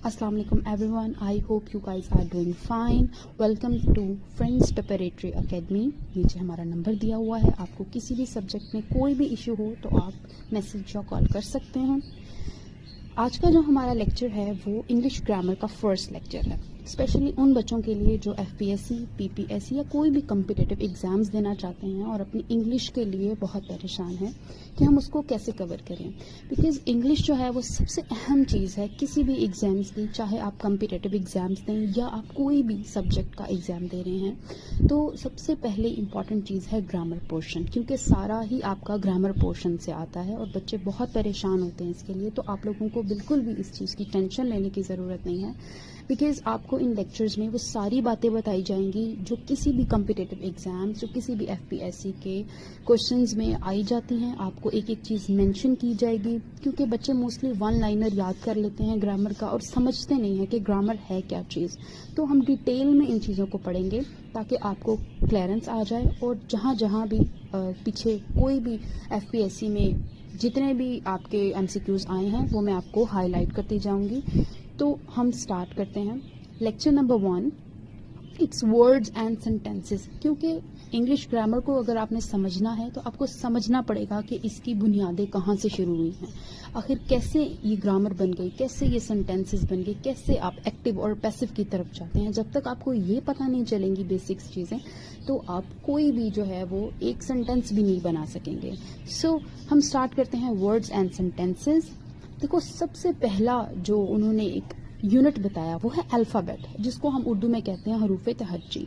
Assalamu alaikum everyone. I hope you guys are doing fine. Welcome to Friends Preparatory Academy. नीचे हमारा number दिया हुआ है. आपको किसी भी सब्जेक्ट में कोई भी इशू हो तो आप मैसेज या कॉल कर सकते हैं. आज का जो हमारा लेक्चर है वो इंग्लिश ग्रामर का फर्स्ट लेक्चर है. स्पेशली उन बच्चों के लिए जो एफपीएससी, पीपीएससी या कोई भी कम्पिटिटिव एग्जाम्स देना चाहते हैं और अपनी इंग्लिश के लिए बहुत परेशान हैं कि हम उसको कैसे कवर करें. बिकॉज इंग्लिश जो है वो सबसे अहम चीज़ है किसी भी एग्जाम्स की, चाहे आप कम्पिटिटिव एग्जाम्स दें या आप कोई भी सब्जेक्ट का एग्ज़ाम दे रहे हैं. तो सबसे पहले इम्पॉर्टेंट चीज़ है ग्रामर पोर्शन, क्योंकि सारा ही आपका ग्रामर पोर्शन से आता है और बच्चे बहुत परेशान होते हैं इसके लिए. तो आप लोगों को बिल्कुल भी इस चीज़ की टेंशन लेने की ज़रूरत नहीं है, बिकॉज आपको इन लेक्चर्स में वो सारी बातें बताई जाएंगी जो किसी भी कम्पिटिटिव एग्जाम, जो किसी भी एफपीएससी के क्वेश्चंस में आई जाती हैं. आपको एक एक चीज़ मेंशन की जाएगी, क्योंकि बच्चे मोस्टली वन लाइनर याद कर लेते हैं ग्रामर का और समझते नहीं हैं कि ग्रामर है क्या चीज़. तो हम डिटेल में इन चीज़ों को पढ़ेंगे ताकि आपको क्लियरेंस आ जाए. और जहाँ जहाँ भी पीछे कोई भी एफपीएससी में जितने भी आपके एमसीक्यूज आए हैं वो मैं आपको हाईलाइट करती जाऊंगी. तो हम स्टार्ट करते हैं. Lecture number 1, it's words and sentences. क्योंकि इंग्लिश ग्रामर को अगर आपने समझना है तो आपको समझना पड़ेगा कि इसकी बुनियादें कहाँ से शुरू हुई हैं, आखिर कैसे ये ग्रामर बन गई, कैसे ये सेंटेंसेस बन गई, कैसे आप एक्टिव और पैसिव की तरफ जाते हैं. जब तक आपको ये पता नहीं चलेंगी बेसिक्स चीज़ें तो आप कोई भी जो है वो एक सेंटेंस भी नहीं बना सकेंगे. सो हम स्टार्ट करते हैं वर्ड्स एंड सेंटेंसेस. देखो, सबसे पहला जो उन्होंने एक यूनिट बताया वो है अल्फ़ाबेट, जिसको हम उर्दू में कहते हैं हरूफ तहज्जी.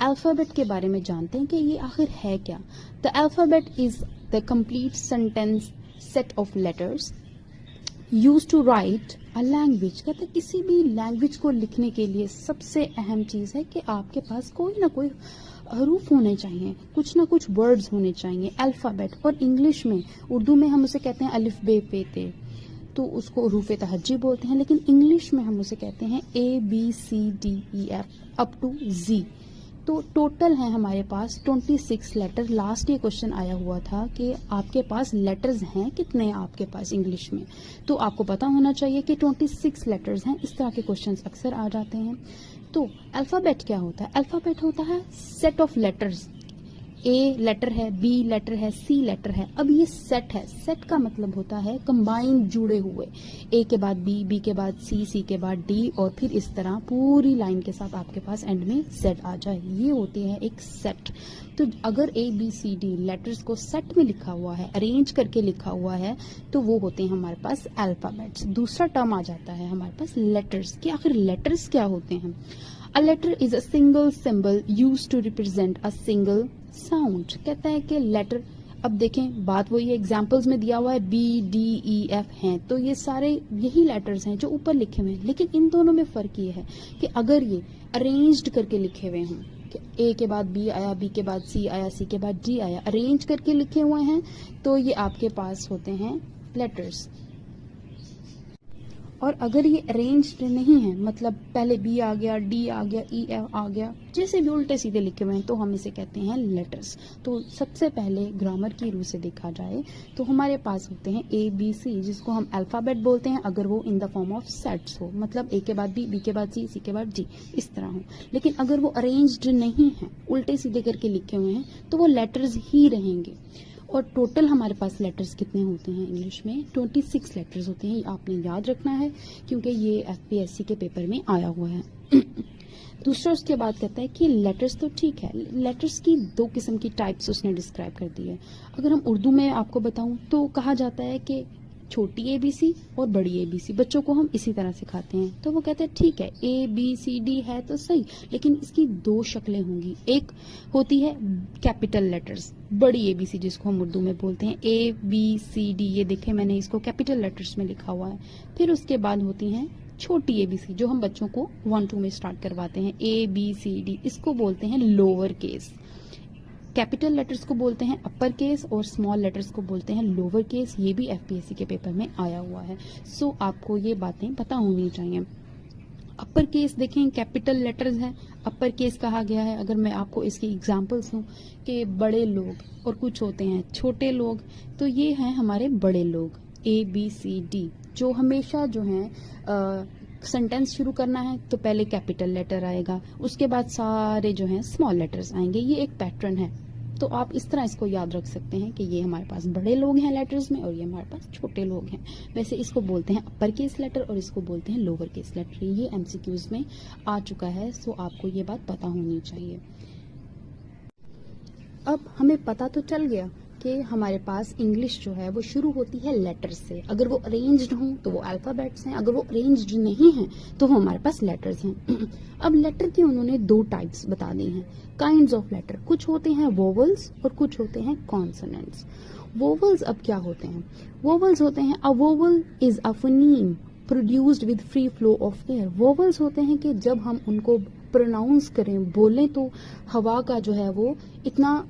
अल्फ़ाबेट के बारे में जानते हैं कि ये आखिर है क्या. The alphabet is the complete sentence set of letters use to write a language. कहते हैं किसी भी लैंग्वेज को लिखने के लिए सबसे अहम चीज़ है कि आपके पास कोई ना कोई हरूफ होने चाहिए, कुछ ना कुछ वर्ड्स होने चाहिए. अल्फ़ाबेट, और इंग्लिश में, उर्दू में हम उसे कहते हैं अलिफ बे पे ते, तो उसको हरूफ तहज्जी बोलते हैं. लेकिन इंग्लिश में हम उसे कहते हैं ABCDEF अप टू Z. तो टोटल है हमारे पास 26 लेटर. लास्ट ये क्वेश्चन आया हुआ था कि आपके पास लेटर्स हैं कितने आपके पास इंग्लिश में, तो आपको पता होना चाहिए कि 26 लेटर्स हैं. इस तरह के क्वेश्चंस अक्सर आ जाते हैं. तो अल्फ़ाबेट क्या होता है? अल्फ़ाबेट होता है set of letters. A letter है, बी लेटर है, सी लेटर है. अब ये सेट है. सेट का मतलब होता है कंबाइंड, जुड़े हुए. ए के बाद बी, बी के बाद सी, सी के बाद डी, और फिर इस तरह पूरी लाइन के साथ आपके पास एंड में जेड आ जाए. ये होती है एक सेट. तो अगर ABCD लेटर्स को सेट में लिखा हुआ है, अरेंज करके लिखा हुआ है, तो वो होते हैं हमारे पास अल्फ़ाबेट्स. दूसरा टर्म आ जाता है हमारे पास लेटर्स. कि आखिर लेटर्स क्या होते हैं? A letter is a single symbol used to represent a single sound. कहता है कि लेटर, अब देखें बात वही है, एग्जाम्पल्स में दिया हुआ है BDEF हैं, तो ये सारे यही लेटर्स हैं जो ऊपर लिखे हुए हैं. लेकिन इन दोनों में फ़र्क ये है कि अगर ये अरेंज्ड करके लिखे हुए हों कि A के बाद B आया, B के बाद C आया, C के बाद D आया, अरेंज करके लिखे हुए हैं, तो ये आपके पास होते हैं लेटर्स. और अगर ये अरेंज्ड नहीं है, मतलब पहले B आ गया, D आ गया, E आ गया, जैसे भी उल्टे सीधे लिखे हुए हैं, तो हम इसे कहते हैं लेटर्स. तो सबसे पहले ग्रामर की रूह से देखा जाए तो हमारे पास होते हैं ABC, जिसको हम अल्फ़ाबेट बोलते हैं अगर वो in the form of sets हो, मतलब A के बाद B, B के बाद C, C के बाद D, इस तरह हो. लेकिन अगर वो अरेंज्ड नहीं है, उल्टे सीधे करके लिखे हुए हैं, तो वो लेटर्स ही रहेंगे. और टोटल हमारे पास लेटर्स कितने होते हैं इंग्लिश में? 26 लेटर्स होते हैं. आपने याद रखना है क्योंकि ये एफपीएससी के पेपर में आया हुआ है. दूसरा उसके बाद कहता है कि लेटर्स तो ठीक है, लेटर्स की 2 किस्म की टाइप्स उसने डिस्क्राइब कर दी है. अगर हम उर्दू में आपको बताऊं तो कहा जाता है कि छोटी ABC और बड़ी ABC. बच्चों को हम इसी तरह सिखाते हैं. तो वो कहते हैं ठीक है, ABCD है तो सही, लेकिन इसकी 2 शक्लें होंगी. एक होती है कैपिटल लेटर्स, बड़ी ABC, जिसको हम उर्दू में बोलते हैं ABCD. ये देखें, मैंने इसको कैपिटल लेटर्स में लिखा हुआ है. फिर उसके बाद होती हैं छोटी ABC, जो हम बच्चों को 1-2 में स्टार्ट करवाते हैं. ABCD, इसको बोलते हैं लोअर केस. कैपिटल लेटर्स को बोलते हैं अपर केस और स्मॉल लेटर्स को बोलते हैं लोअर केस. ये भी एफपीएससी के पेपर में आया हुआ है. सो आपको ये बातें पता होनी चाहिए. अपर केस देखें, कैपिटल लेटर्स हैं, अपर केस कहा गया है. अगर मैं आपको इसकी एग्जांपल्स दूं कि बड़े लोग और कुछ होते हैं छोटे लोग, तो ये हैं हमारे बड़े लोग ABCD, जो हमेशा जो हैं सेंटेंस शुरू करना है तो पहले कैपिटल लेटर आएगा, उसके बाद सारे जो हैं स्मॉल लेटर्स आएंगे. ये एक पैटर्न है. तो आप इस तरह इसको याद रख सकते हैं कि ये हमारे पास बड़े लोग हैं लेटर्स में और ये हमारे पास छोटे लोग हैं. वैसे इसको बोलते हैं अपर केस लेटर और इसको बोलते हैं लोअर केस लेटर. ये एमसीक्यूज में आ चुका है, सो आपको ये बात पता होनी चाहिए. अब हमें पता तो चल गया कि हमारे पास इंग्लिश जो है वो शुरू होती है लेटर्स से. अगर वो अरेंज्ड हों तो वो अल्फाबेट्स हैं, अगर वो अरेंज्ड नहीं हैं तो वो हमारे पास लेटर्स हैं. अब लेटर की उन्होंने 2 टाइप्स बता दी हैं, काइंड्स ऑफ लेटर. कुछ होते हैं वोवल्स और कुछ होते हैं कॉन्सोनेंट्स. वोवल्स अब क्या होते हैं? वोवल्स होते हैं, अ vowel is a phoneme produced with free flow of air. Vowels होते हैं कि जब हम उनको प्रोनाउंस करें, बोलें, तो हवा का जो है वो इतना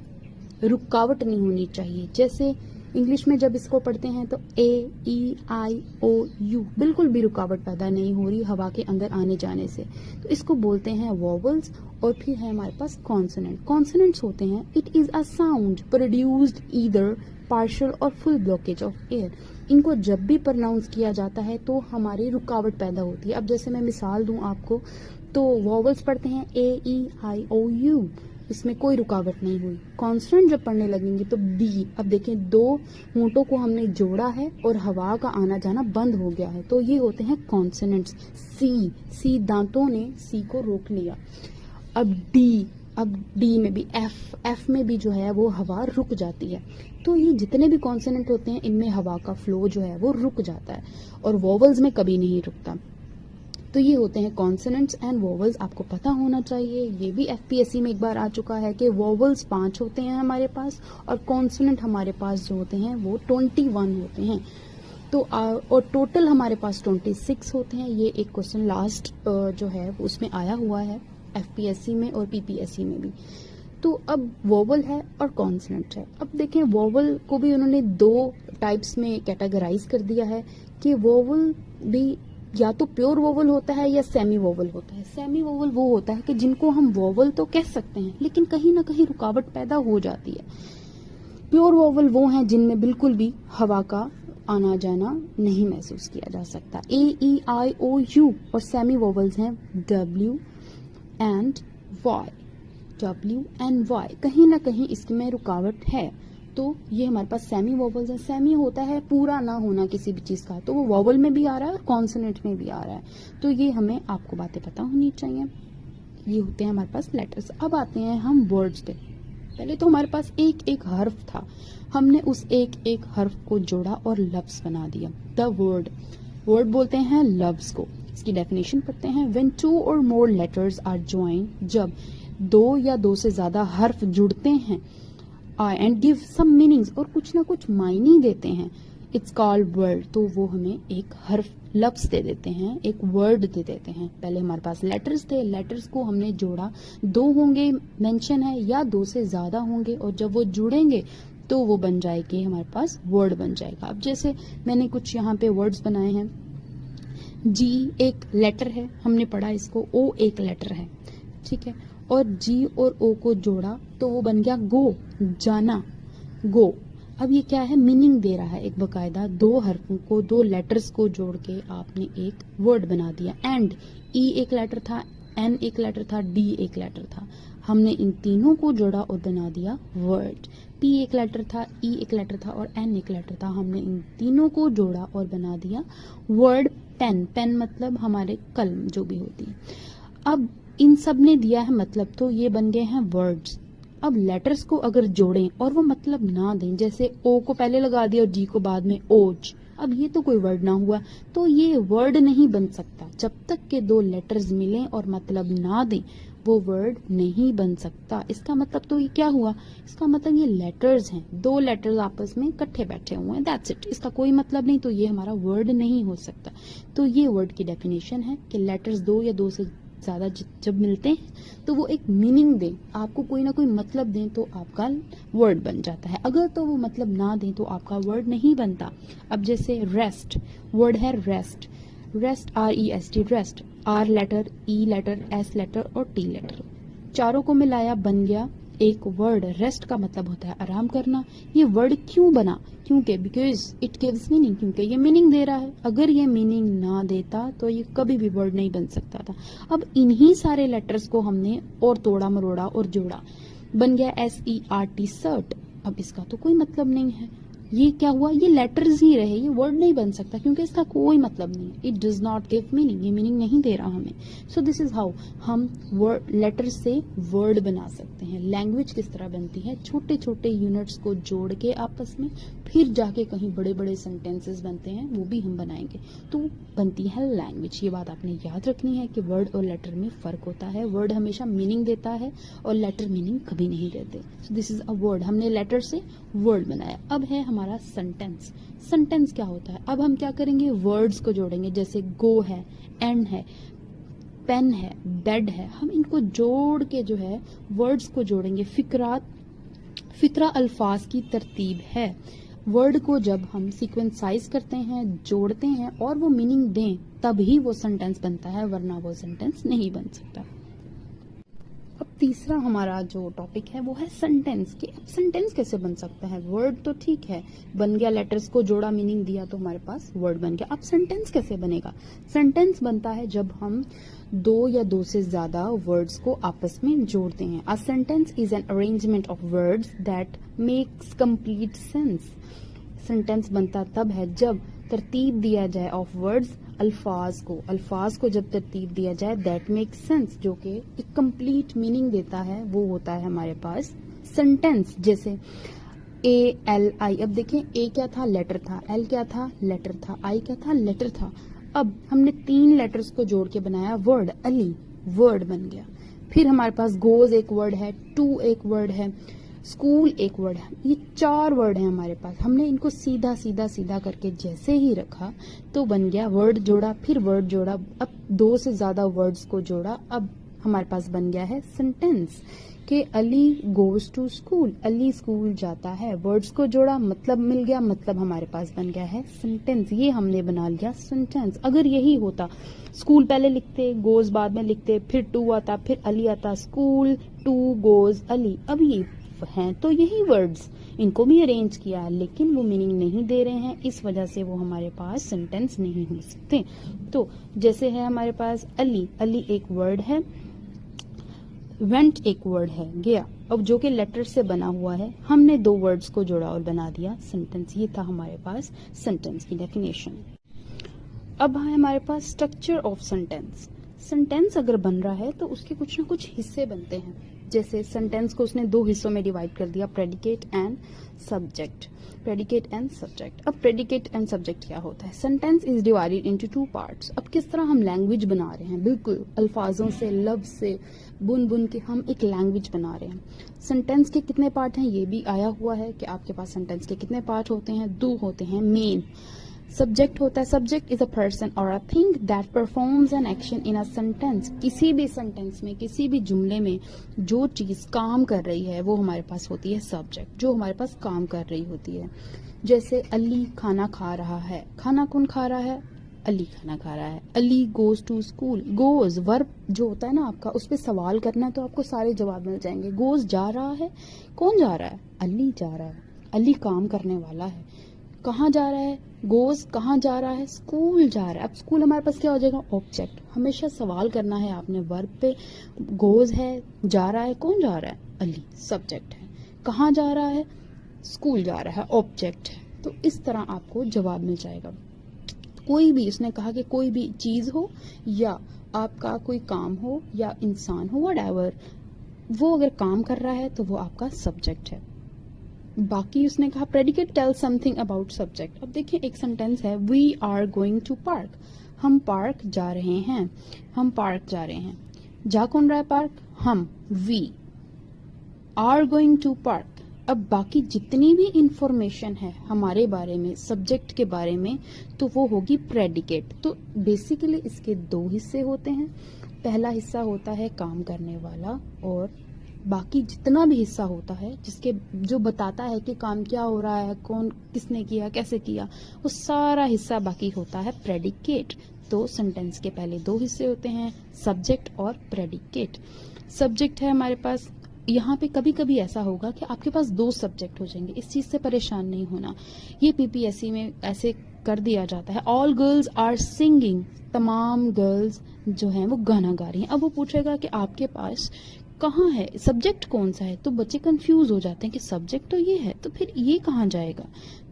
रुकावट नहीं होनी चाहिए. जैसे इंग्लिश में जब इसको पढ़ते हैं तो AEIOU बिल्कुल भी रुकावट पैदा नहीं हो रही हवा के अंदर आने जाने से, तो इसको बोलते हैं वोवल्स. और फिर है हमारे पास कॉन्सोनेंट. कॉन्सोनेंट्स होते हैं, it is a sound produced either partial और फुल ब्लॉकेज ऑफ एयर. इनको जब भी प्रोनाउंस किया जाता है तो हमारी रुकावट पैदा होती है. अब जैसे मैं मिसाल दूं आपको, तो वोवल्स पढ़ते हैं AEIOU, इसमें कोई रुकावट नहीं हुई. कॉन्सोनेंट जब पढ़ने लगेंगे तो बी. अब देखें, 2 होंठों को हमने जोड़ा है और हवा का आना जाना बंद हो गया है, तो ये होते हैं कॉन्सोनेंट्स. सी दांतों ने सी को रोक लिया. अब डी में भी एफ में भी जो है वो हवा रुक जाती है. तो ये जितने भी कॉन्सोनेंट होते हैं इनमें हवा का फ्लो जो है वो रुक जाता है और वोवल्स में कभी नहीं रुकता. तो ये होते हैं कॉन्सोनेंट्स एंड वोवल्स. आपको पता होना चाहिए, ये भी एफपीएससी में एक बार आ चुका है कि वोवल्स 5 होते हैं हमारे पास और कॉन्सोनेंट हमारे पास जो होते हैं वो 21 होते हैं. तो और टोटल हमारे पास 26 होते हैं. ये एक क्वेश्चन लास्ट जो है उसमें आया हुआ है एफपीएससी में और पीपीएससी में भी. तो अब वोवल है और कॉन्सोनेंट है. अब देखें, वोवल को भी उन्होंने 2 टाइप्स में कैटेगराइज कर दिया है कि वोवल भी या तो प्योर वोवल होता है या सेमी वोवल होता है. सेमी वोवल वो होता है कि जिनको हम वोवल तो कह सकते हैं लेकिन कहीं ना कहीं रुकावट पैदा हो जाती है. प्योर वोवल वो हैं जिनमें बिल्कुल भी हवा का आना जाना नहीं महसूस किया जा सकता. AEIOU और सेमी वोवल्स हैं W and Y. कहीं ना कहीं इसमें रुकावट है, तो ये हमारे पास सेमी वोवल्स है. सेमी होता है पूरा ना होना किसी भी चीज का, तो वो वोवल में भी आ रहा है और कॉन्सोनेंट में भी आ रहा है. तो ये हमें आपको बातें पता होनी चाहिए. ये होते हैं हमारे पास लेटर्स. अब आते हैं हम वर्ड्स पे. पहले तो हमारे पास एक हर्फ था, हमने उस एक हर्फ को जोड़ा और लफ्ज बना दिया. द वर्ड बोलते हैं लफ्ज को. इसकी डेफिनेशन पढ़ते हैं. When 2 or more letters are joined, जब 2 या 2 से ज्यादा हर्फ जुड़ते हैं एंड गिव सम मीनिंग्स और कुछ ना कुछ मायने देते हैं, इट्स कॉल्ड वर्ड. तो वो हमें एक हर्फ लफ्ज दे देते हैं, एक वर्ड दे देते हैं. पहले हमारे पास लेटर्स थे, लेटर्स को हमने जोड़ा. 2 होंगे मेंशन है या 2 से ज्यादा होंगे और जब वो जुड़ेंगे तो वो बन जाएगी हमारे पास वर्ड बन जाएगा. अब जैसे मैंने कुछ यहाँ पे वर्ड्स बनाए हैं. G एक लेटर है, हमने पढ़ा इसको. O एक लेटर है, ठीक है. और G और O को जोड़ा तो वो बन गया गो, जाना, गो. अब ये क्या है, मीनिंग दे रहा है एक बकायदा. 2 हरफों को, 2 लेटर्स को जोड़ के आपने एक वर्ड बना दिया. एंड E एक लेटर था, N एक लेटर था, D एक लेटर था. हमने इन तीनों को जोड़ा और बना दिया वर्ड. P एक लेटर था, E एक लेटर था और N एक लेटर था. हमने इन तीनों को जोड़ा और बना दिया वर्ड. पेन मतलब हमारे कलम जो भी होती है. अब इन सब ने दिया है मतलब, तो ये बन गए हैं वर्ड्स. अब लेटर्स को अगर जोड़ें और वो मतलब ना दें, जैसे O को पहले लगा दिया और G को बाद में ओज, अब ये तो कोई वर्ड ना हुआ, तो ये वर्ड नहीं बन सकता. जब तक के 2 लेटर्स मिलें और मतलब ना दें वो वर्ड नहीं बन सकता. इसका मतलब तो ये क्या हुआ, इसका मतलब ये लेटर्स हैं, 2 लेटर्स आपस में इकट्ठे बैठे हुए हैं, दैट्स इट. इसका कोई मतलब नहीं, तो ये हमारा वर्ड नहीं हो सकता. तो ये वर्ड की डेफिनेशन है कि लेटर्स 2 या 2 से ज्यादा जब मिलते हैं तो वो एक मीनिंग दें, आपको कोई ना कोई मतलब दें तो आपका वर्ड बन जाता है. अगर तो वो मतलब ना दें तो आपका वर्ड नहीं बनता. अब जैसे रेस्ट, वर्ड है rest. Rest REST, rest R letter, E letter, S letter और T लेटर, चारों को मिलाया बन गया एक वर्ड रेस्ट का मतलब होता है आराम करना। ये वर्ड क्यों बना? क्योंकि बिकॉज इट गिव्स मीनिंग, क्योंकि ये मीनिंग दे रहा है। अगर ये मीनिंग ना देता तो ये कभी भी वर्ड नहीं बन सकता था। अब इन्हीं सारे लेटर्स को हमने और तोड़ा मरोड़ा और जोड़ा, बन गया SERT सर्ट। अब इसका तो कोई मतलब नहीं है। ये क्या हुआ? ये लेटर्स ही रहे, ये वर्ड नहीं बन सकता क्योंकि इसका कोई मतलब नहीं है। It does not give meaning, ये मीनिंग नहीं दे रहा हमें। सो दिस इज हाउ हम वर्ड लेटर से वर्ड बना सकते हैं। लैंग्वेज किस तरह बनती है? छोटे छोटे यूनिट्स को जोड़ के आपस में फिर जाके कहीं बड़े बड़े सेंटेंसेस बनते हैं, वो भी हम बनाएंगे, तो बनती है लैंग्वेज। ये बात आपने याद रखनी है कि वर्ड और लेटर में फर्क होता है। वर्ड हमेशा मीनिंग देता है और लेटर मीनिंग कभी नहीं देते। So this is a word, हमने लेटर से वर्ड बनाया। अब है हमारा सेंटेंस। सेंटेंस क्या होता है? अब हम क्या करेंगे? वर्ड्स को जोड़ेंगे, जैसे गो है, एंड है, पेन है, बेड है। हम इनको जोड़ के जो है वर्ड्स को जोड़ेंगे। फिक्रा अल्फाज की तरतीब है। वर्ड को जब हम सीक्वेंसाइज करते हैं, जोड़ते हैं और वो मीनिंग दें, तभी वो सेंटेंस बनता है, वरना वो सेंटेंस नहीं बन सकता। अब तीसरा हमारा जो टॉपिक है वो है सेंटेंस, कि अब सेंटेंस कैसे बन सकता है? वर्ड तो ठीक है, बन गया, लेटर्स को जोड़ा, मीनिंग दिया, तो हमारे पास वर्ड बन गया। अब सेंटेंस कैसे बनेगा? सेंटेंस बनता है जब हम दो या दो से ज्यादा वर्ड्स को आपस में जोड़ते हैं। A sentence is an arrangement of words that makes complete sense. Sentence बनता तब है जब तरतीब दिया जाए ऑफ वर्ड्स, अल्फाज को जब तरतीब दिया जाए, दैट मेक्स सेंस, जो कि एक कंप्लीट मीनिंग देता है, वो होता है हमारे पास सेंटेंस। जैसे ALI, अब देखें, A क्या था? लेटर था। L क्या था? लेटर था। I क्या था? लेटर था। अब हमने 3 लेटर्स को जोड़ के बनाया वर्ड, अली, वर्ड बन गया। फिर हमारे पास गोज एक वर्ड है, टू एक वर्ड है, स्कूल एक वर्ड है। ये 4 वर्ड है हमारे पास। हमने इनको सीधा सीधा सीधा करके जैसे ही रखा तो बन गया, वर्ड जोड़ा, फिर वर्ड जोड़ा, अब 2 से ज्यादा वर्ड्स को जोड़ा, अब हमारे पास बन गया है सेंटेंस कि Ali goes to school, Ali school जाता है। वर्ड्स को जोड़ा, मतलब मिल गया, मतलब हमारे पास बन गया है सेंटेंस। ये हमने बना लिया सेंटेंस। अगर यही होता, स्कूल पहले लिखते, गोज बाद में लिखते, फिर टू आता, फिर अली आता, स्कूल टू गोज अली, अब ये हैं तो यही वर्ड्स, इनको भी अरेंज किया है, लेकिन वो मीनिंग नहीं दे रहे हैं, इस वजह से वो हमारे पास सेंटेंस नहीं हो सकते। तो जैसे है हमारे पास अली, अली एक वर्ड है, वेंट एक वर्ड है, गया, अब जो कि लेटर से बना हुआ है, हमने 2 वर्ड्स को जोड़ा और बना दिया सेंटेंस। ये था हमारे पास सेंटेंस की डेफिनेशन। अब है हमारे पास स्ट्रक्चर ऑफ सेंटेंस। सेंटेंस अगर बन रहा है तो उसके कुछ ना कुछ हिस्से बनते हैं। जैसे सेंटेंस को उसने 2 हिस्सों में डिवाइड कर दिया, predicate and subject. Predicate and subject. अब प्रेडिकेट एंड सब्जेक्ट क्या होता है? Sentence is divided into 2 parts. अब किस तरह हम लैंग्वेज बना रहे हैं, बिल्कुल अल्फाजों से, लफ्ज से बुन बुन के हम एक लैंग्वेज बना रहे हैं। सेंटेंस के कितने पार्ट हैं ये भी आया हुआ है कि आपके पास सेंटेंस के कितने पार्ट होते हैं, 2 होते हैं मेन। सब्जेक्ट होता है, सब्जेक्ट इज अ पर्सन और a thing that performs an action in a sentence. किसी भी सेंटेंस में, किसी भी जुमले में जो चीज काम कर रही है वो हमारे पास होती है सब्जेक्ट, जो हमारे पास काम कर रही होती है। जैसे अली खाना खा रहा है, खाना कौन खा रहा है? अली खाना खा रहा है। Ali goes to school, goes verb जो होता है ना आपका, उस पर सवाल करना है तो आपको सारे जवाब मिल जाएंगे। गोज जा रहा है, कौन जा रहा है? अली जा रहा है, अली काम करने वाला है। कहाँ जा रहा है? गोज कहाँ जा रहा है? स्कूल जा रहा है। अब स्कूल हमारे पास क्या हो जाएगा? ऑब्जेक्ट। हमेशा सवाल करना है आपने वर्ब पे, गोज है, जा रहा है, कौन जा रहा है? अली, सब्जेक्ट है। कहाँ जा रहा है? स्कूल जा रहा है, ऑब्जेक्ट है। तो इस तरह आपको जवाब मिल जाएगा। कोई भी, उसने कहा कि कोई भी चीज हो या आपका कोई काम हो या इंसान हो, व्हाटएवर, वो अगर काम कर रहा है तो वो आपका सब्जेक्ट है। बाकी उसने कहा predicate tell something about subject. अब देखिए एक सेंटेंस है, we are going to park, हम पार्क जा रहे हैं, हम पार्क जा रहे हैं। जा कौन रहा है पार्क? हम, we are going to park. अब बाकी जितनी भी इंफॉर्मेशन है हमारे बारे में, सब्जेक्ट के बारे में, तो वो होगी प्रेडिकेट। तो बेसिकली इसके 2 हिस्से होते हैं। पहला हिस्सा होता है काम करने वाला, और बाकी जितना भी हिस्सा होता है जिसके जो बताता है कि काम क्या हो रहा है, कौन किसने किया, कैसे किया, वो सारा हिस्सा बाकी होता है प्रेडिकेट। तो सेंटेंस के पहले 2 हिस्से होते हैं, सब्जेक्ट और प्रेडिकेट। सब्जेक्ट है हमारे पास यहाँ पे कभी कभी ऐसा होगा कि आपके पास 2 सब्जेक्ट हो जाएंगे, इस चीज से परेशान नहीं होना। ये PPSC में ऐसे कर दिया जाता है, ऑल गर्ल्स आर सिंगिंग, तमाम गर्ल्स जो हैं वो गाना गा रही हैं। अब वो पूछेगा कि आपके पास कहाँ है, सब्जेक्ट कौन सा है, तो बच्चे कंफ्यूज हो जाते हैं कि सब्जेक्ट तो ये है, तो फिर ये कहाँ जाएगा।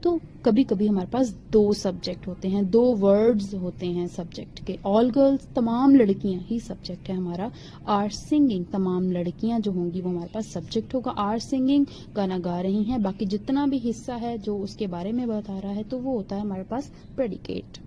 तो कभी कभी हमारे पास 2 सब्जेक्ट होते हैं, 2 वर्ड्स होते हैं सब्जेक्ट के। ऑल गर्ल्स, तमाम लड़कियां ही सब्जेक्ट है हमारा। आर सिंगिंग, तमाम लड़कियां जो होंगी वो हमारे पास सब्जेक्ट होगा। आर सिंगिंग, गाना गा रही हैं। बाकी जितना भी हिस्सा है जो उसके बारे में बता रहा है तो वो होता है हमारे पास प्रेडिकेट।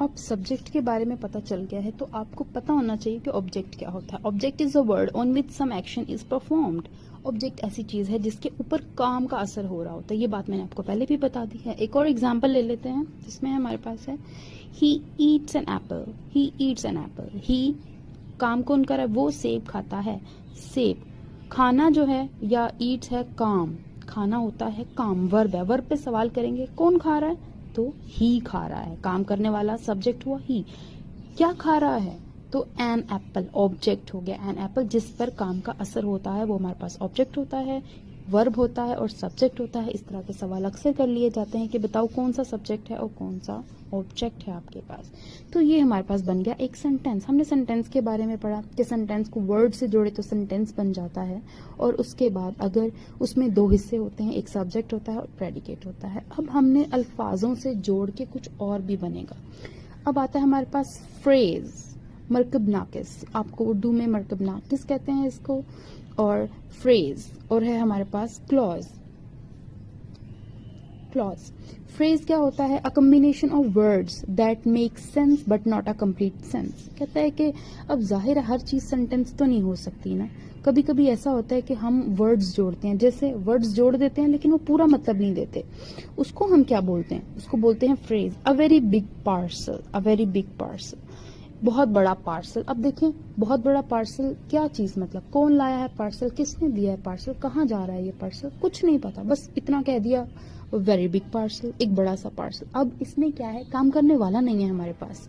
अब सब्जेक्ट के बारे में पता चल गया है तो आपको पता होना चाहिए कि ऑब्जेक्ट क्या होता है। Object is a word on which some action is performed. Object ऐसी चीज है जिसके ऊपर काम का असर हो रहा होता है। ये बात मैंने आपको पहले भी बता दी है। एक और एग्जांपल ले लेते हैं जिसमें हमारे पास है he eats an apple. He eats an apple. ही काम कौन कर रहा है, वो सेब खाता है। सेब खाना जो है, या ईट्स है काम, खाना होता है काम, वर्ब है। वर्ब पे सवाल करेंगे कौन खा रहा है, तो ही खा रहा है। काम करने वाला सब्जेक्ट हुआ ही। क्या खा रहा है, तो एन एप्पल ऑब्जेक्ट हो गया। एन एप्पल जिस पर काम का असर होता है वो हमारे पास ऑब्जेक्ट होता है, वर्ब होता है और सब्जेक्ट होता है। इस तरह के सवाल अक्सर कर लिए जाते हैं कि बताओ कौन सा सब्जेक्ट है और कौन सा ऑब्जेक्ट है आपके पास। तो ये हमारे पास बन गया एक सेंटेंस। हमने सेंटेंस के बारे में पढ़ा कि सेंटेंस को वर्ड से जोड़े तो सेंटेंस बन जाता है, और उसके बाद अगर उसमें 2 हिस्से होते हैं, एक सब्जेक्ट होता है और प्रेडिकेट होता है। अब हमने अल्फाजों से जोड़ के कुछ और भी बनेगा। अब आता है हमारे पास फ्रेज, मरकब नाकिस। आपको उर्दू में मरकब नाकिस कहते हैं इसको, और फ्रेज, और है हमारे पास क्लॉज। क्लॉज फ्रेज क्या होता है, a combination of words that make sense but not a complete sense. कहता है कि अब जाहिर है हर चीज सेंटेंस तो नहीं हो सकती ना, कभी कभी ऐसा होता है कि हम वर्ड्स जोड़ते हैं, जैसे वर्ड्स जोड़ देते हैं लेकिन वो पूरा मतलब नहीं देते। उसको हम क्या बोलते हैं, उसको बोलते हैं phrase. A very big parcel, a very big parcel, बहुत बड़ा पार्सल। अब देखें बहुत बड़ा पार्सल क्या चीज, मतलब कौन लाया है पार्सल, किसने दिया है पार्सल, कहाँ जा रहा है ये पार्सल, कुछ नहीं पता, बस इतना कह दिया वेरी बिग पार्सल, एक बड़ा सा पार्सल। अब इसमें क्या है, काम करने वाला नहीं है हमारे पास।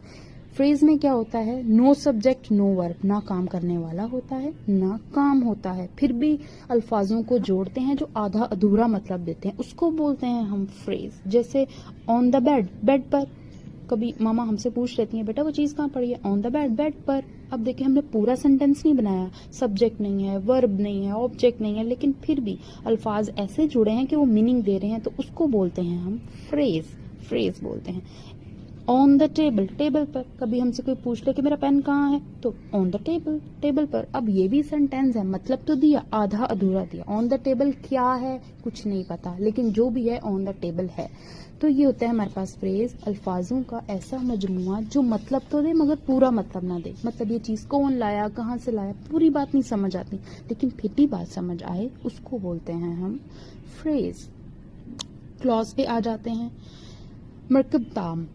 फ्रेज में क्या होता है, नो सब्जेक्ट नो वर्ब, ना काम करने वाला होता है ना काम होता है, फिर भी अल्फाजों को जोड़ते हैं जो आधा अधूरा मतलब देते हैं, उसको बोलते हैं हम फ्रेज। जैसे ऑन द बेड, बेड पर। कभी मामा हमसे पूछ लेती हैं बेटा वो चीज कहाँ पड़ी है, ऑन द बेड, बेड पर। अब देखिए हमने पूरा सेंटेंस नहीं बनाया, सब्जेक्ट नहीं है, वर्ब नहीं है, ऑब्जेक्ट नहीं है, लेकिन फिर भी अल्फाज ऐसे जुड़े हैं कि वो मीनिंग दे रहे हैं, तो उसको बोलते हैं हम फ्रेज। फ्रेज बोलते हैं। ऑन द टेबल, टेबल पर। कभी हमसे कोई पूछ ले कि मेरा पेन कहाँ है, तो ऑन द टेबल, टेबल पर। अब ये भी सेंटेंस है, मतलब तो दिया, आधा अधूरा दिया। ऑन द टेबल क्या है कुछ नहीं पता, लेकिन जो भी है ऑन द टेबल है। तो ये होता है हमारे पास फ्रेज, अल्फाजों का ऐसा मजमुआ जो मतलब तो दे मगर पूरा मतलब ना दे। मतलब ये चीज कौन लाया, कहाँ से लाया, पूरी बात नहीं समझ आती, लेकिन फिर भी बात समझ आए, उसको बोलते हैं हम फ्रेज। क्लॉज पे आ जाते हैं। मरकब ताम,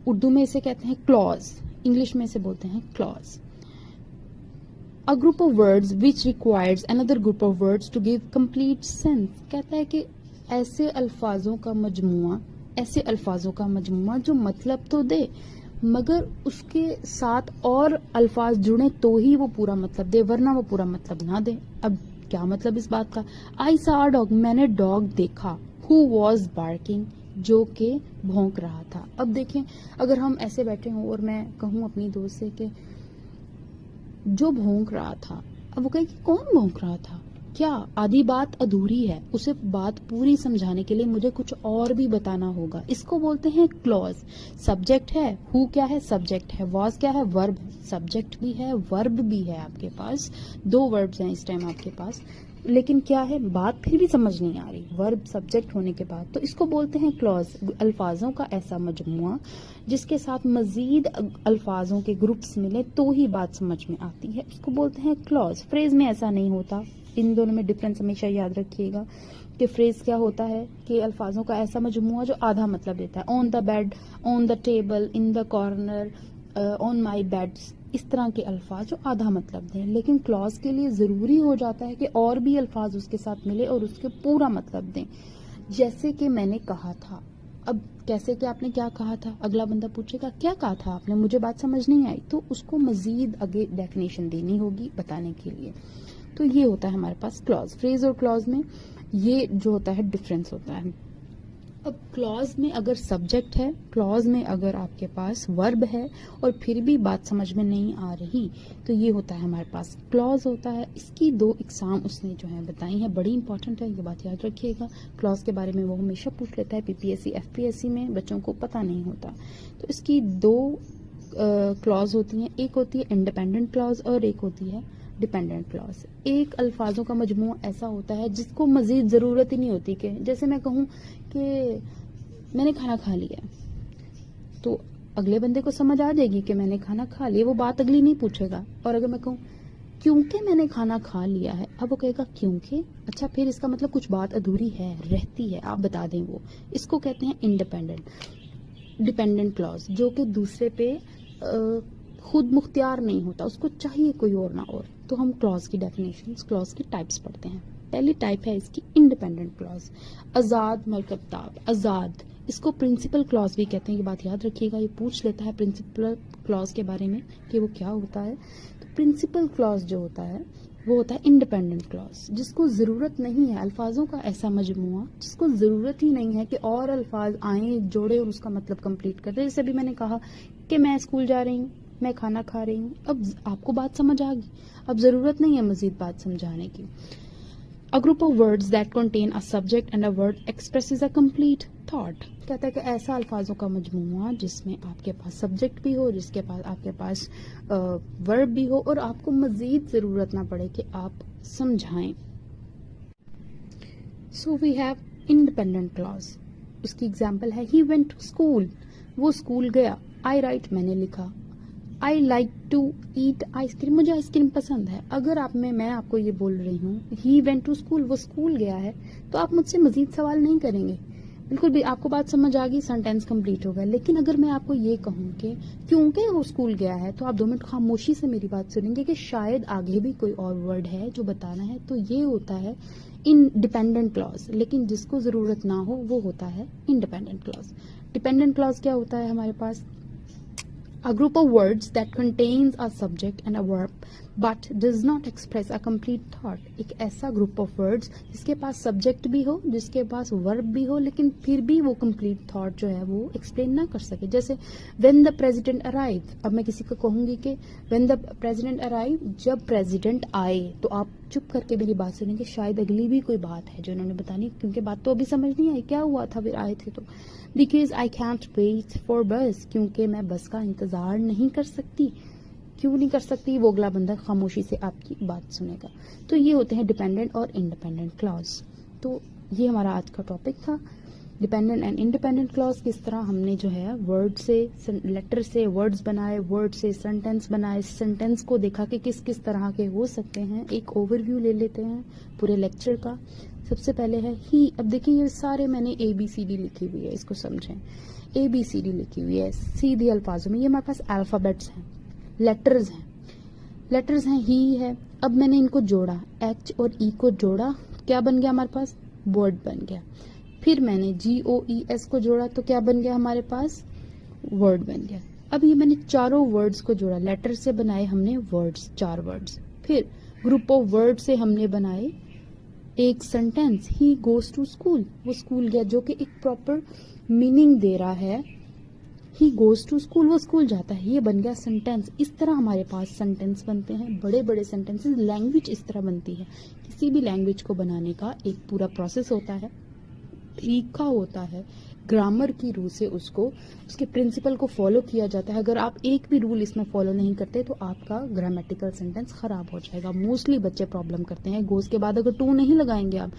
उर्दू में इसे कहते हैं क्लॉज, इंग्लिश में इसे बोलते हैं clause. A group of words which requires another group of words to give complete sense. कहता है कि ऐसे अल्फाजों का मजमुआ, ऐसे अल्फाजों का मजमुआ जो मतलब तो दे मगर उसके साथ और अल्फाज जुड़े तो ही वो पूरा मतलब दे, वरना वो पूरा मतलब ना दे। अब क्या मतलब इस बात का, आई सॉ अ डॉग, मैंने डॉग देखा, हु वॉज बार्किंग, जो के भौंक रहा था। अब देखें अगर हम ऐसे बैठे हों और मैं कहूं अपनी दोस्त से कि जो भौंक रहा था, अब वो कहे कि कौन भौंक रहा था, क्या आधी बात अधूरी है, उसे बात पूरी समझाने के लिए मुझे कुछ और भी बताना होगा। इसको बोलते हैं क्लॉज। सब्जेक्ट है, हु क्या है, सब्जेक्ट है, वॉज क्या है, वर्ब, सब्जेक्ट भी है वर्ब भी है आपके पास, 2 वर्ब्स हैं इस टाइम आपके पास, लेकिन क्या है बात फिर भी समझ नहीं आ रही वर्ब सब्जेक्ट होने के बाद, तो इसको बोलते हैं क्लॉज। अल्फाजों का ऐसा मजमुआ जिसके साथ मजीद अल्फाजों के ग्रुप्स मिले तो ही बात समझ में आती है, उसको बोलते हैं क्लॉज। फ्रेज में ऐसा नहीं होता, इन दोनों में डिफरेंस हमेशा याद रखिएगा कि फ्रेज क्या होता है कि अल्फाजों का ऐसा मजमुआ जो आधा मतलब देता है। On the bed, on the table, in the corner, on my beds, इस तरह के अल्फाज जो आधा मतलब दें। लेकिन क्लॉज के लिए जरूरी हो जाता है कि और भी अल्फाज उसके साथ मिले और उसके पूरा मतलब दें। जैसे कि मैंने कहा था, اب کیسے کہ آپ نے کیا کہا تھا, اگلا بندہ پوچھے گا کیا کہا تھا آپ نے, مجھے بات سمجھ نہیں آئی, تو اس کو مزید آگے ڈیفینیشن دینی ہوگی بتانے کے لیے. تو یہ ہوتا ہے ہمارے پاس کلوز. فریز اور کلوز میں یہ جو ہوتا ہے ڈفرینس ہوتا ہے. اب کلوز میں اگر سبجیکٹ ہے, کلوز میں اگر آپ کے پاس ورب ہے اور پھر بھی بات سمجھ میں نہیں آ رہی, تو یہ ہوتا ہے ہمارے پاس کلوز ہوتا ہے. اس کی 2 اقسام اس نے جو ہے بتائی ہیں, بڑی امپورٹنٹ ہے, یہ بات یاد رکھیے گا. کلوز کے بارے میں وہ ہمیشہ پوچھ لیتا ہے, PPSC FPSC میں بچوں کو پتہ نہیں ہوتا. تو اس کی 2 کلوز ہوتی ہیں, ایک ہوتی ہے انڈیپینڈنٹ کلوز اور ایک ہوتی ہے ڈیپینڈنٹ کلوز. ایک الفاظوں کا مجموعہ ایسا ہوتا ہے جس کو مزید ضرورت ہی نہیں ہوتی, کہ جیسے میں کہوں کہ میں نے کھانا کھا لیا, تو اگلے بندے کو سمجھ آ جائے گی کہ میں نے کھانا کھا لیا, وہ بات اگلی نہیں پوچھے گا. اور اگر میں کہوں کیونکہ میں نے کھانا کھا لیا ہے, اب وہ کہے گا کیونکہ, اچھا پھر اس کا مطلب کچھ بات ادھوری ہے, رہتی ہے, آپ بتا دیں. وہ اس کو کہتے ہیں انڈیپینڈنٹ. ڈیپینڈنٹ کلوز جو کہ دوسرے پہ خود مختار نہیں ہوتا, اس کو چاہیے کوئی اور نہ اور. تو ہم کلوز کی ڈیفینیشن, کلوز کی ٹائپس پڑھتے ہیں. پہلی ٹائپ ہے اس کی انڈیپینڈنٹ کلوز. آزاد مرکب, آزاد, اس کو پرنسپل کلوز بھی کہتے ہیں. یہ بات یاد رکھیے گا, یہ پوچھ لیتا ہے پرنسپل کلوز کے بارے میں کہ وہ کیا ہوتا ہے. تو پرنسپل کلوز جو ہوتا ہے وہ ہوتا ہے انڈیپینڈنٹ کلوز, جس کو ضرورت نہیں ہے, الفاظوں کا ایسا مجموعہ جس کو ضرورت ہی نہیں ہے کہ اور الفاظ آئیں, جوڑے اور اس کا مطلب کمپلیٹ کر دیں. جیسے بھی میں نے کہا کہ میں اسکول جا رہی ہوں, میں کھانا کھا رہی ہوں, اب آپ کو بات سمجھ آ گئی, اب ضرورت نہیں ہے مزید بات سمجھانے کی. A group of words that contain a subject and a word expresses a complete thought. کہتا ہے کہ ایسا الفاظوں کا مجموعہ جس میں آپ کے پاس سبجیکٹ بھی ہو, جس کے پاس آپ کے پاس ورب بھی ہو, اور آپ کو مزید ضرورت نہ پڑے کہ آپ سمجھائیں. So we have independent clause. اس کی ایگزامپل ہے he went to school. وہ اسکول گیا. I write, میں نے لکھا. I like to eat ice cream. مجھے آئس کریم پسند ہے. اگر میں آپ کو یہ بول رہی ہوں he went to school, وہ اسکول گیا ہے, تو آپ مجھ سے مزید سوال نہیں کریں گے. بالکل بھی آپ کو بات سمجھ آ گئی, سینٹینس کمپلیٹ ہو گیا. لیکن اگر میں آپ کو یہ کہوں کہ کیونکہ وہ اسکول گیا ہے, تو آپ 2 منٹ خاموشی سے میری بات سنیں گے کہ شاید آگے بھی کوئی اور ورڈ ہے جو بتانا ہے. تو یہ ہوتا ہے ڈیپینڈنٹ کلوز. لیکن جس کو ضرورت نہ ہو وہ ہوتا ہے انڈیپینڈنٹ کلوز. ڈیپینڈنٹ کلوز کیا ہوتا ہے ہمارے پاس؟ A group of words that contains a subject and a verb but does not express a complete thought. ایک ایسا group of words جس کے پاس subject بھی ہو, جس کے پاس verb بھی ہو, لیکن پھر بھی وہ complete thought جو ہے وہ explain نہ کر سکے. جیسے when the president arrived. اب میں کسی کو کہوں گی کہ when the president arrived, جب president آئے, تو آپ چپ کر کے میری بات سنیں گے, شاید اگلی بھی کوئی بات ہے جو انہوں نے بتانی, کیونکہ بات تو ابھی سمجھ نہیں آئی کیا ہوا تھا, پھر آئے تھے تو. Because I can't wait for bus. کیونکہ میں بس کا انتظار نہیں کر سکتی. کیوں نہیں کر سکتی؟ وہ اگلا بندہ خاموشی سے آپ کی بات سنے گا. تو یہ ہوتے ہیں ڈیپینڈنٹ اور انڈیپینڈنٹ کلوز. تو یہ ہمارا آج کا ٹاپک تھا, ڈیپینڈنٹ اینڈ انڈیپینڈنٹ کلوز. کس طرح ہم نے جو ہے ورڈ سے, لیٹر سے ورڈز بنائے, ورڈ سے سینٹینس بنائے, سینٹینس کو دیکھا کہ کس کس طرح کے ہو سکتے ہیں. ایک اوور ویو لے لیتے ہیں پورے لیکچر کا. سب سے پہلے ہے ہی. اب دیکھیں یہ سارے میں نے ABCD لکھی ہوئی ہے, اس کو سمجھیں. ABCD لکھی ہوئی ہے سیدھی الفاظوں میں. یہ ہمارے پاس الفابیٹس ہیں, لیٹرز ہیں. لیٹرز ہیں, ہی ہے. اب میں نے ان کو جوڑا, H اور E کو جوڑا, کیا بن گیا ہمارے پاس؟ ورڈ بن گیا. پھر میں نے GOES کو جوڑا, تو کیا بن گیا ہمارے پاس؟ ورڈ بن گیا. اب یہ میں نے چاروں ورڈز کو جوڑا, لیٹر سے بنائے ہم نے ورڈز, 4 ورڈز. پھر گروپ آف ورڈ سے ہم نے بنائے ایک sentence, he goes to school. وہ اسکول گیا, جو کہ ایک پراپر میننگ دے رہا ہے. ہی گوز ٹو اسکول, وہ اسکول جاتا ہے. یہ بن گیا سینٹینس. اس طرح ہمارے پاس سینٹینس بنتے ہیں, بڑے بڑے سینٹینس. لینگویج اس طرح بنتی ہے. کسی بھی لینگویج کو بنانے کا ایک پورا پروسیس ہوتا ہے, طریقہ ہوتا ہے. گرامر کی روح سے اس کے پرنسپل کو فالو کیا جاتا ہے. اگر آپ ایک بھی رول اس میں فالو نہیں کرتے تو آپ کا گرامیٹیکل سینٹینس خراب ہو جائے گا. موسٹلی بچے پرابلم کرتے ہیں. گوز کے بعد اگر ٹو نہیں لگائیں گے آپ,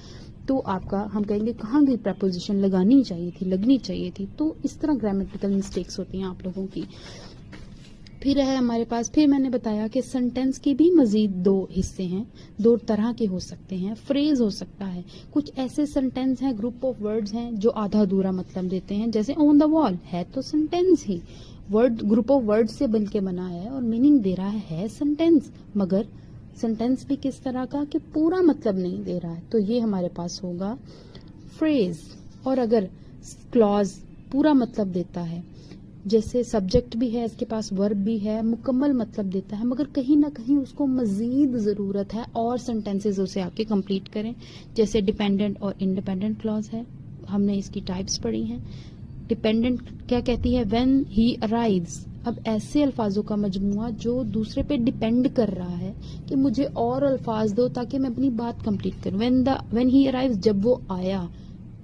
تو آپ کا, ہم کہیں گے کہاں گئی پریپوزیشن, لگانی چاہیے تھی, لگنی چاہیے تھی. تو اس طرح گرامیٹیکل مسٹیکس ہوتی ہیں آپ لوگوں کی. پھر ہے ہمارے پاس, پھر میں نے بتایا کہ سینٹینس کے بھی مزید 2 حصے ہیں, 2 طرح کے ہو سکتے ہیں. فریز ہو سکتا ہے. کچھ ایسے سینٹینس ہیں, گروپ آف ورڈز ہیں جو آدھا ادھورا مطلب دیتے ہیں, جیسے آن دا وال ہے تو sentence he, word group of word سے بن کے بنا ہے اور میننگ دے رہا ہے سینٹینس, مگر سینٹینس بھی کس طرح کا کہ پورا مطلب نہیں دے رہا ہے. تو یہ ہمارے پاس ہوگا فریز. اور اگر کلوز पूरा मतलब देता है, जैसे सब्जेक्ट भी है, इसके पास वर्ब भी है, मुकम्मल मतलब देता है, मगर कहीं ना कहीं उसको मजीद ज़रूरत है और सेंटेंसेस उसे आके कंप्लीट करें। जैसे डिपेंडेंट और इंडिपेंडेंट क्लॉज है, हमने इसकी टाइप्स पढ़ी हैं। डिपेंडेंट क्या कहती है, व्हेन ही अराइव्स। अब ऐसे अल्फाजों का मजमुआ जो दूसरे पे डिपेंड कर रहा है कि मुझे और अल्फाज दो ताकि मैं अपनी बात कंप्लीट करूं। व्हेन ही अराइव्स, जब वो आया।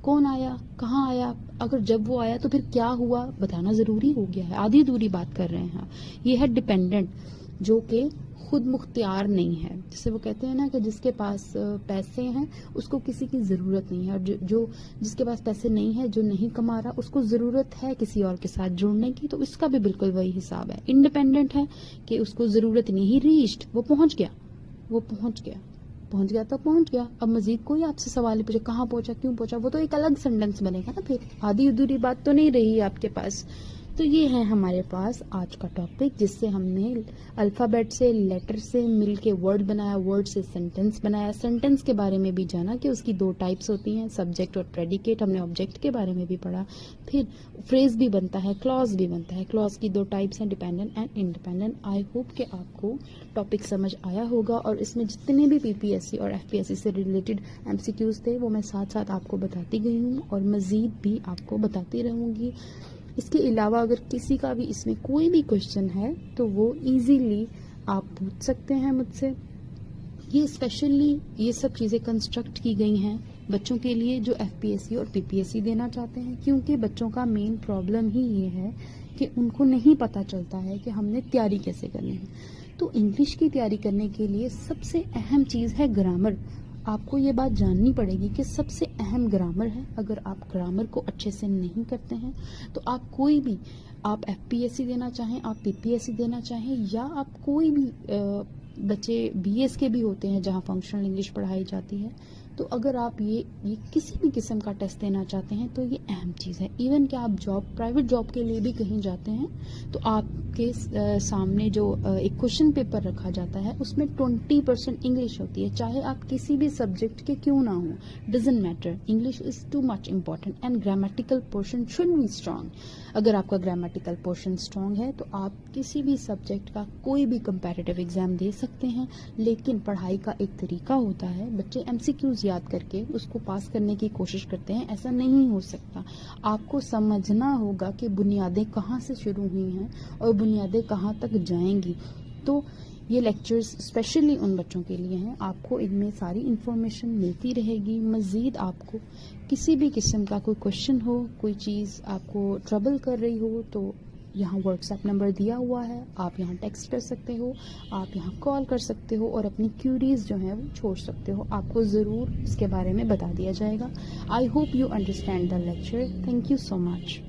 कौन आया, कहाँ आया, अगर जब वो आया तो फिर क्या हुआ बताना जरूरी हो गया है, आधी अधूरी बात कर रहे हैं। ये है डिपेंडेंट, जो कि खुद मुख्तियार नहीं है। जैसे वो कहते हैं ना कि जिसके पास पैसे हैं उसको किसी की ज़रूरत नहीं है, और जो जिसके पास पैसे नहीं है, जो नहीं कमा रहा, उसको ज़रूरत है किसी और के साथ जुड़ने की। तो इसका भी बिल्कुल वही हिसाब है। इंडिपेंडेंट है कि उसको ज़रूरत नहीं, ही रीच्ड, वो पहुंच गया, वो पहुंच गया, पहुंच गया तो पहुंच गया। अब मजीद कोई आपसे सवाल नहीं पूछे कहाँ पहुंचा, क्यों पहुंचा, वो तो एक अलग सेंटेंस बनेगा ना, फिर आधी अधूरी बात तो नहीं रही आपके पास। तो ये है हमारे पास आज का टॉपिक, जिससे हमने अल्फ़ाबेट से, लेटर से मिलके वर्ड बनाया, वर्ड से सेंटेंस बनाया, सेंटेंस के बारे में भी जाना कि उसकी दो टाइप्स होती हैं, सब्जेक्ट और प्रेडिकेट। हमने ऑब्जेक्ट के बारे में भी पढ़ा। फिर फ्रेज भी बनता है, क्लॉज भी बनता है। क्लॉज की दो टाइप्स हैं, dependent and independent. I hope कि आपको टॉपिक समझ आया होगा, और इसमें जितने भी पीपीएससी और एफपीएससी से रिलेटेड एमसीक्यूज थे वो मैं साथ साथ आपको बताती गई हूँ, और मज़ीद भी आपको बताती रहूँगी। इसके अलावा अगर किसी का भी इसमें कोई भी क्वेश्चन है तो वो इजीली आप पूछ सकते हैं मुझसे। ये स्पेशली ये सब चीज़ें कंस्ट्रक्ट की गई हैं बच्चों के लिए जो एफपीएससी और पीपीएससी देना चाहते हैं, क्योंकि बच्चों का मेन प्रॉब्लम ही ये है कि उनको नहीं पता चलता है कि हमने तैयारी कैसे करनी है। तो इंग्लिश की तैयारी करने के लिए सबसे अहम चीज़ है ग्रामर। आपको ये बात जाननी पड़ेगी कि सबसे अहम ग्रामर है। अगर आप ग्रामर को अच्छे से नहीं करते हैं तो आप कोई भी, आप एफपीएससी देना चाहें, आप पीपीएससी देना चाहें, या आप कोई भी बच्चे बीएस के भी होते हैं जहां फंक्शनल इंग्लिश पढ़ाई जाती है, तो अगर आप ये किसी भी किस्म का टेस्ट देना चाहते हैं तो ये अहम चीज़ है। इवन कि आप प्राइवेट जॉब के लिए भी कहीं जाते हैं तो आपके सामने जो एक क्वेश्चन पेपर रखा जाता है उसमें 20% इंग्लिश होती है, चाहे आप किसी भी सब्जेक्ट के क्यों ना हो, doesn't matter. English is too much important and grammatical portion should be strong. अगर आपका ग्रामेटिकल पोर्शन स्ट्रांग है तो आप किसी भी सब्जेक्ट का कोई भी कंपैरेटिव एग्जाम दे सकते हैं। लेकिन पढ़ाई का एक तरीका होता है, बच्चे एमसीक्यूज याद करके उसको पास करने की कोशिश करते हैं, ऐसा नहीं हो सकता। आपको समझना होगा कि बुनियादें कहाँ से शुरू हुई हैं और बुनियादें कहाँ तक जाएंगी। तो ये लेक्चर्स स्पेशली उन बच्चों के लिए हैं। आपको इनमें सारी इन्फॉर्मेशन मिलती रहेगी। मज़ीद आपको किसी भी किस्म का कोई क्वेश्चन हो, कोई चीज़ आपको ट्रबल कर रही हो, तो यहाँ व्हाट्सएप नंबर दिया हुआ है, आप यहाँ टेक्स्ट कर सकते हो, आप यहाँ कॉल कर सकते हो और अपनी क्यूरीज जो हैं वो छोड़ सकते हो। आपको ज़रूर इसके बारे में बता दिया जाएगा। I hope you understand the lecture. Thank you so much.